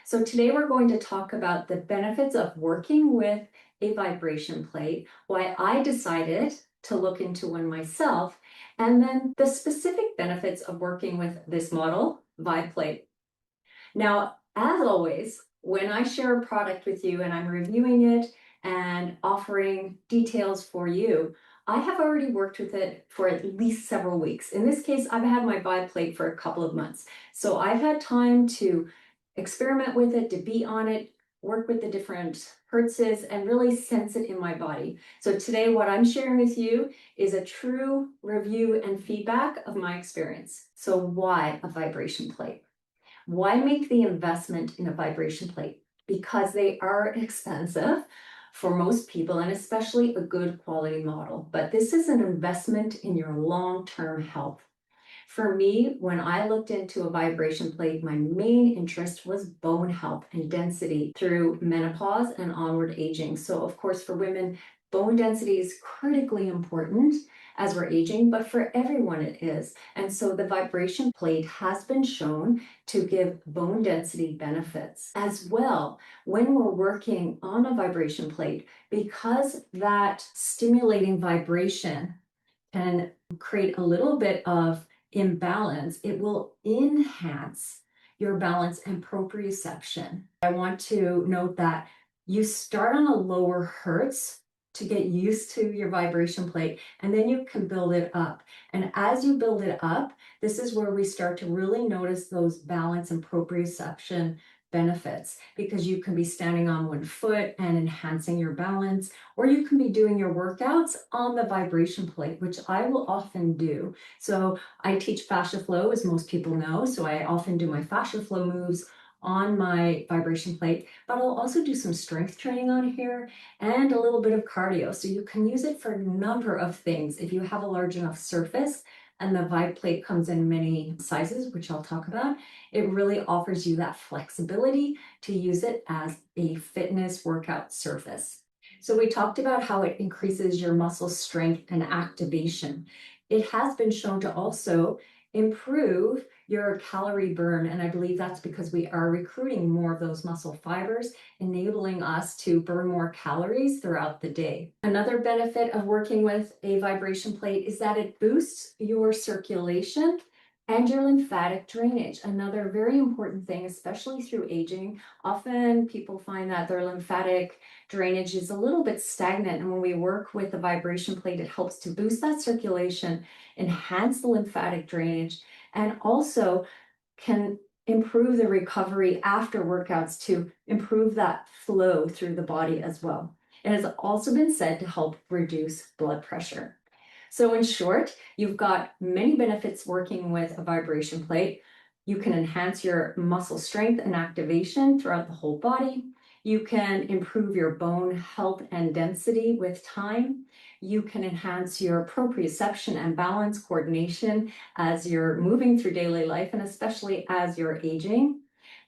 So today we're going to talk about the benefits of working with a vibration plate, why I decided to look into one myself, and then the specific benefits of working with this model, VibePlate. Now, as always, when I share a product with you and I'm reviewing it and offering details for you, I have already worked with it for at least several weeks. In this case, I've had my VibePlate for a couple of months. So I've had time to experiment with it, to be on it, work with the different hertzes, and really sense it in my body. So today, what I'm sharing with you is a true review and feedback of my experience. So why a vibration plate? Why make the investment in a vibration plate? Because they are expensive for most people, and especially a good quality model. But this is an investment in your long-term health. For me, when I looked into a vibration plate, my main interest was bone health and density through menopause and onward aging. So of course, for women, bone density is critically important as we're aging, but for everyone it is. And so the vibration plate has been shown to give bone density benefits as well when we're working on a vibration plate, because that stimulating vibration can create a little bit of imbalance. It will enhance your balance and proprioception. I want to note that you start on a lower hertz to get used to your vibration plate, and then you can build it up. And as you build it up, this is where we start to really notice those balance and proprioception benefits, because you can be standing on one foot and enhancing your balance, or you can be doing your workouts on the vibration plate, which I will often do. So I teach fascia flow, as most people know, so I often do my fascia flow moves on my vibration plate, but I'll also do some strength training on here and a little bit of cardio. So you can use it for a number of things. If you have a large enough surface, and the VibePlate comes in many sizes, which I'll talk about, it really offers you that flexibility to use it as a fitness workout surface. So we talked about how it increases your muscle strength and activation. It has been shown to also improve your calorie burn, and I believe that's because we are recruiting more of those muscle fibers, enabling us to burn more calories throughout the day. Another benefit of working with a vibration plate is that it boosts your circulation and your lymphatic drainage. Another very important thing, especially through aging. Often people find that their lymphatic drainage is a little bit stagnant, and when we work with the vibration plate, it helps to boost that circulation, enhance the lymphatic drainage, and also can improve the recovery after workouts to improve that flow through the body as well. It has also been said to help reduce blood pressure. So in short, you've got many benefits working with a vibration plate. You can enhance your muscle strength and activation throughout the whole body. You can improve your bone health and density with time. You can enhance your proprioception and balance coordination as you're moving through daily life, and especially as you're aging.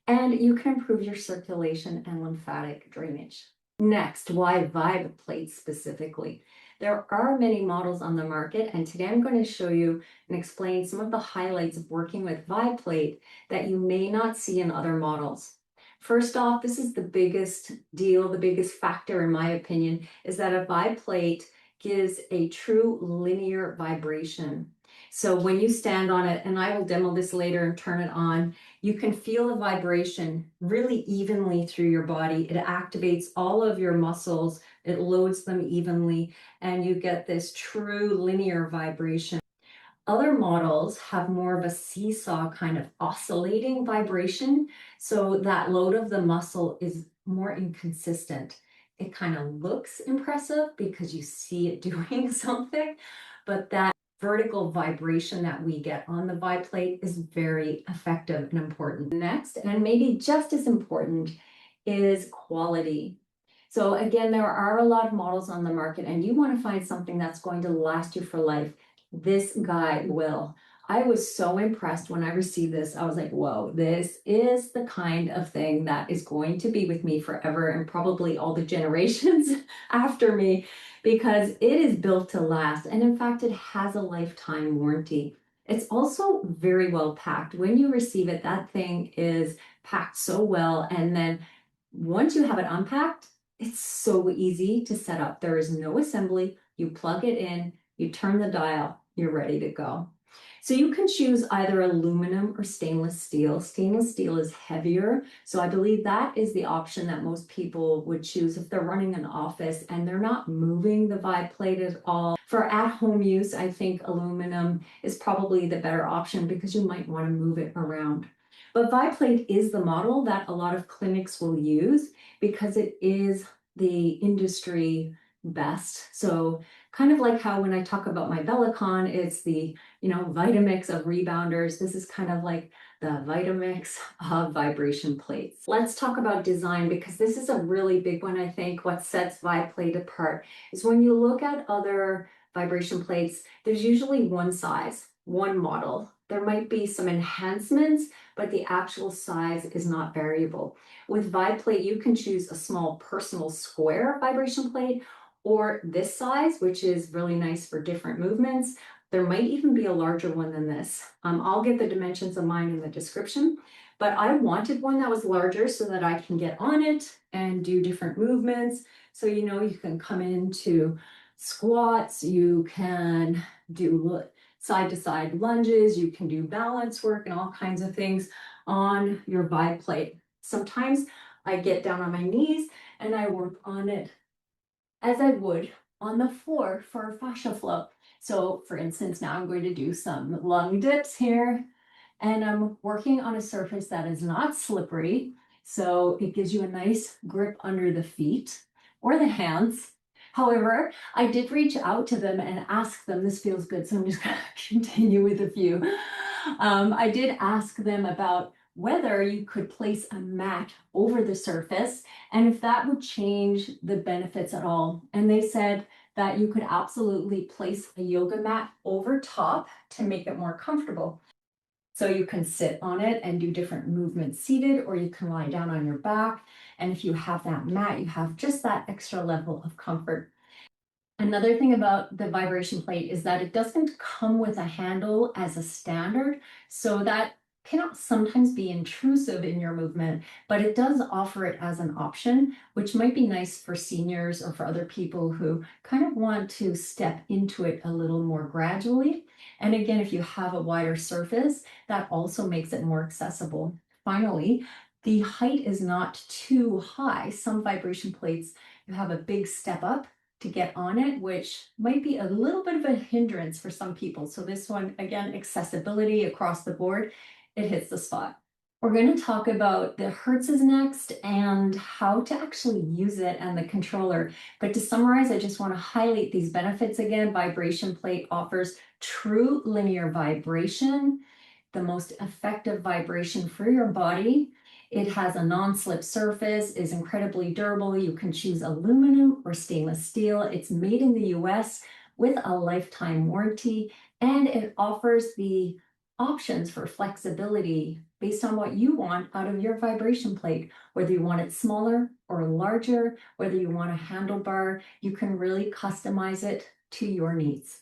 And you can improve your circulation and lymphatic drainage. Next, why VibePlate specifically? There are many models on the market, and today I'm going to show you and explain some of the highlights of working with VibePlate that you may not see in other models. First off, this is the biggest deal, the biggest factor in my opinion, is that a VibePlate gives a true linear vibration. So when you stand on it, and I will demo this later and turn it on, you can feel the vibration really evenly through your body. It activates all of your muscles, it loads them evenly, and you get this true linear vibration. Other models have more of a seesaw kind of oscillating vibration, so that load of the muscle is more inconsistent. It kind of looks impressive because you see it doing something, but that vertical vibration that we get on the VibePlate is very effective and important. Next, and maybe just as important, is quality. So again, there are a lot of models on the market, and you want to find something that's going to last you for life. This guy will. I was so impressed when I received this. I was like, whoa, this is the kind of thing that is going to be with me forever, and probably all the generations after me, because it is built to last. And in fact, it has a lifetime warranty. It's also very well packed. When you receive it, that thing is packed so well. And then once you have it unpacked, it's so easy to set up. There is no assembly. You plug it in, you turn the dial, you're ready to go. So you can choose either aluminum or stainless steel. Stainless steel is heavier, so I believe that is the option that most people would choose if they're running an office and they're not moving the VibePlate at all. For at-home use, I think aluminum is probably the better option because you might want to move it around. But VibePlate is the model that a lot of clinics will use because it is the industry best. So kind of like how when I talk about my Bellicon, it's the, Vitamix of rebounders. This is kind of like the Vitamix of vibration plates. Let's talk about design because this is a really big one. I think what sets VibePlate apart is when you look at other vibration plates, there's usually one size, one model. There might be some enhancements, but the actual size is not variable. With VibePlate, you can choose a small personal square vibration plate or this size, which is really nice for different movements. There might even be a larger one than this. I'll get the dimensions of mine in the description, but I wanted one that was larger so that I can get on it and do different movements. So, you can come into squats, you can do side-to-side lunges, you can do balance work and all kinds of things on your VibePlate. Sometimes I get down on my knees and I work on it as I would on the floor for fascia flow. So for instance, now I'm going to do some lung dips here, and I'm working on a surface that is not slippery. So it gives you a nice grip under the feet or the hands. However, I did reach out to them and ask them, this feels good, so I'm just going to continue with a few. I did ask them about whether you could place a mat over the surface and if that would change the benefits at all. And they said that you could absolutely place a yoga mat over top to make it more comfortable. So you can sit on it and do different movements seated, or you can lie down on your back. And if you have that mat, you have just that extra level of comfort. Another thing about the vibration plate is that it doesn't come with a handle as a standard, so that can sometimes be intrusive in your movement, but it does offer it as an option, which might be nice for seniors or for other people who kind of want to step into it a little more gradually. And again, if you have a wider surface, that also makes it more accessible. Finally, the height is not too high. Some vibration plates, you have a big step up to get on it, which might be a little bit of a hindrance for some people. So this one, again, accessibility across the board, it hits the spot. We're going to talk about the 𝘱𝘧𝘧𝘦 next and how to actually use it and the controller. But to summarize, I just want to highlight these benefits again. Vibration plate offers true linear vibration, the most effective vibration for your body. It has a non-slip surface, is incredibly durable. You can choose aluminum or stainless steel. It's made in the US with a lifetime warranty, and it offers the options for flexibility based on what you want out of your vibration plate, whether you want it smaller or larger, whether you want a handlebar, you can really customize it to your needs.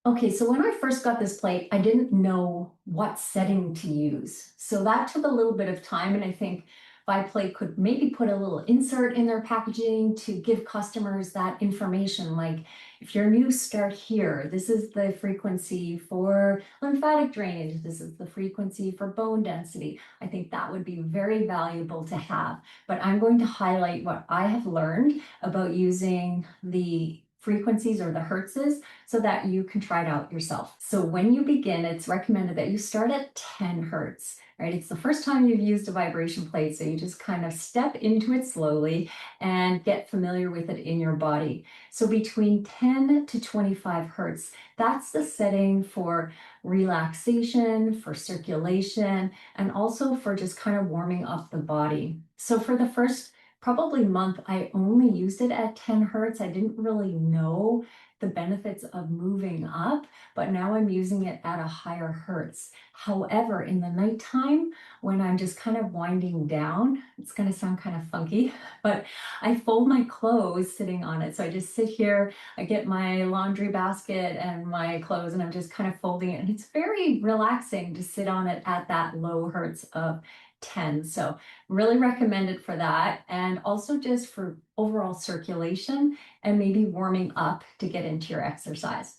Okay, so when I first got this plate, I didn't know what setting to use. So that took a little bit of time, and I think VibePlate could maybe put a little insert in their packaging to give customers that information, like if you're new, start here. This is the frequency for lymphatic drainage. This is the frequency for bone density. I think that would be very valuable to have. But I'm going to highlight what I have learned about using the frequencies or the hertzes so that you can try it out yourself. So when you begin, it's recommended that you start at 10 hertz, right? It's the first time you've used a vibration plate, so you just kind of step into it slowly and get familiar with it in your body. So between 10 to 25 hertz, that's the setting for relaxation, for circulation, and also for just kind of warming up the body. So for the first probably month, I only used it at 10 hertz. I didn't really know the benefits of moving up, but now I'm using it at a higher hertz. However, in the nighttime, when I'm just kind of winding down, it's going to sound kind of funky, but I fold my clothes sitting on it. So I just sit here, I get my laundry basket and my clothes, and I'm just kind of folding it. And it's very relaxing to sit on it at that low hertz of 10. So really recommend it for that, and also just for overall circulation and maybe warming up to get into your exercise.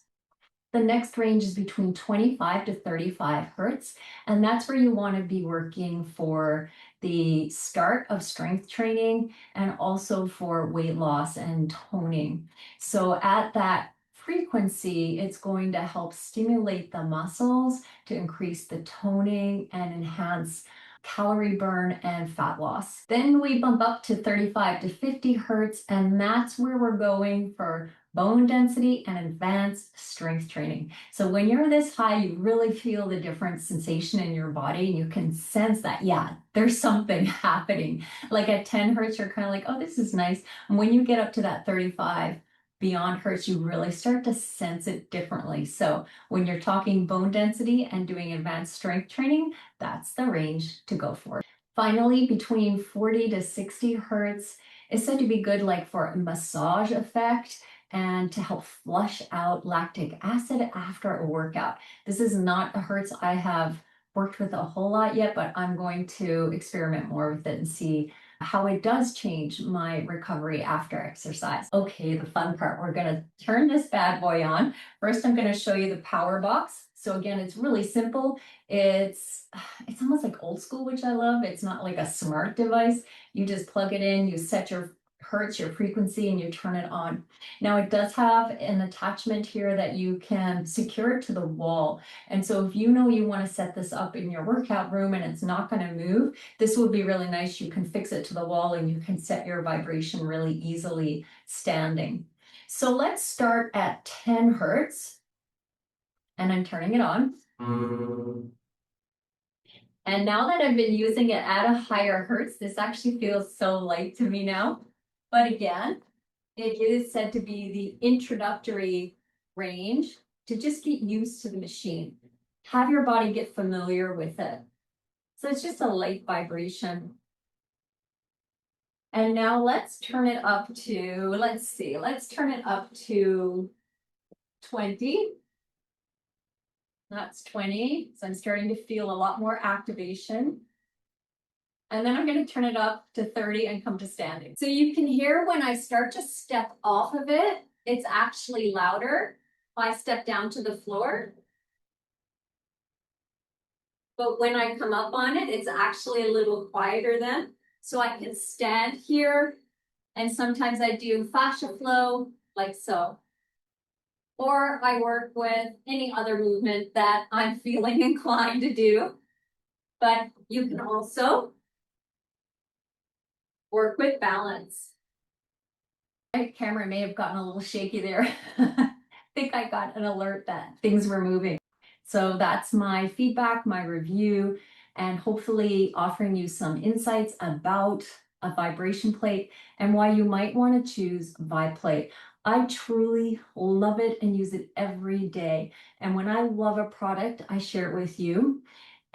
The next range is between 25 to 35 hertz, and that's where you want to be working for the start of strength training and also for weight loss and toning. So at that frequency, it's going to help stimulate the muscles to increase the toning and enhance calorie burn and fat loss. Then we bump up to 35 to 50 hertz, and that's where we're going for bone density and advanced strength training. So when you're this high, you really feel the different sensation in your body, and you can sense that, yeah, there's something happening. Like at 10 hertz, you're kind of like, oh, this is nice. And when you get up to that 35 beyond hertz, you really start to sense it differently. So when you're talking bone density and doing advanced strength training, that's the range to go for. Finally, between 40 to 60 hertz is said to be good, like for a massage effect and to help flush out lactic acid after a workout. This is not a hertz I have worked with a whole lot yet, but I'm going to experiment more with it and see how it does change my recovery after exercise. Okay, the fun part, we're gonna turn this bad boy on. First, I'm gonna show you the power box. So again, it's really simple. It's almost like old school, which I love. It's not like a smart device. You just plug it in, you set your hertz, your frequency, and you turn it on. Now it does have an attachment here that you can secure it to the wall. And so if you know you want to set this up in your workout room and it's not going to move, this would be really nice. You can fix it to the wall and you can set your vibration really easily standing. So let's start at 10 hertz, and I'm turning it on. And now that I've been using it at a higher hertz, this actually feels so light to me now. But again, it is said to be the introductory range to just get used to the machine. Have your body get familiar with it. So it's just a light vibration. And now let's turn it up to, let's turn it up to 20. That's 20. So I'm starting to feel a lot more activation. And then I'm going to turn it up to 30 and come to standing. So you can hear when I start to step off of it, it's actually louder. If I step down to the floor. But when I come up on it, it's actually a little quieter then. So I can stand here, and sometimes I do fascia flow like so. Or I work with any other movement that I'm feeling inclined to do. But you can also work with balance. My camera may have gotten a little shaky there. I think I got an alert that things were moving. So that's my feedback, my review, and hopefully offering you some insights about a vibration plate and why you might want to choose VibePlate. I truly love it and use it every day. And when I love a product, I share it with you.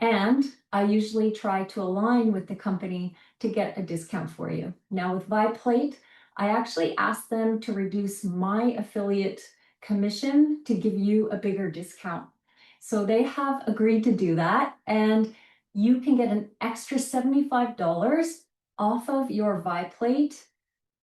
And I usually try to align with the company to get a discount for you. Now with VibePlate, I actually asked them to reduce my affiliate commission to give you a bigger discount. So they have agreed to do that, and you can get an extra $75 off of your VibePlate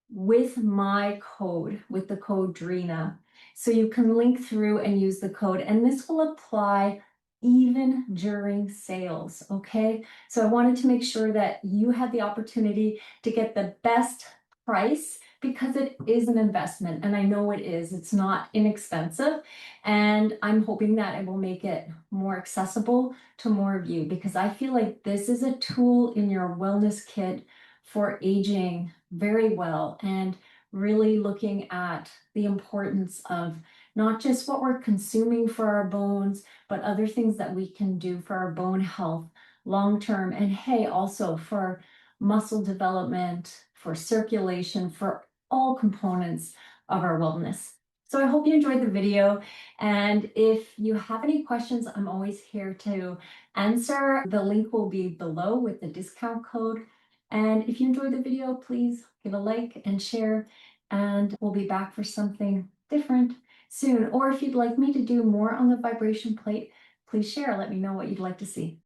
with my code, with the code Dreena. So you can link through and use the code, and this will apply even during sales, okay? So I wanted to make sure that you had the opportunity to get the best price, because it is an investment, and I know it is. It's not inexpensive, and I'm hoping that it will make it more accessible to more of you, because I feel like this is a tool in your wellness kit for aging very well, and really looking at the importance of not just what we're consuming for our bones, but other things that we can do for our bone health long term. And hey, also for muscle development, for circulation, for all components of our wellness. So I hope you enjoyed the video. And if you have any questions, I'm always here to answer. The link will be below with the discount code. And if you enjoyed the video, please give a like and share, and we'll be back for something different soon. Or if you'd like me to do more on the vibration plate, please share. Let me know what you'd like to see.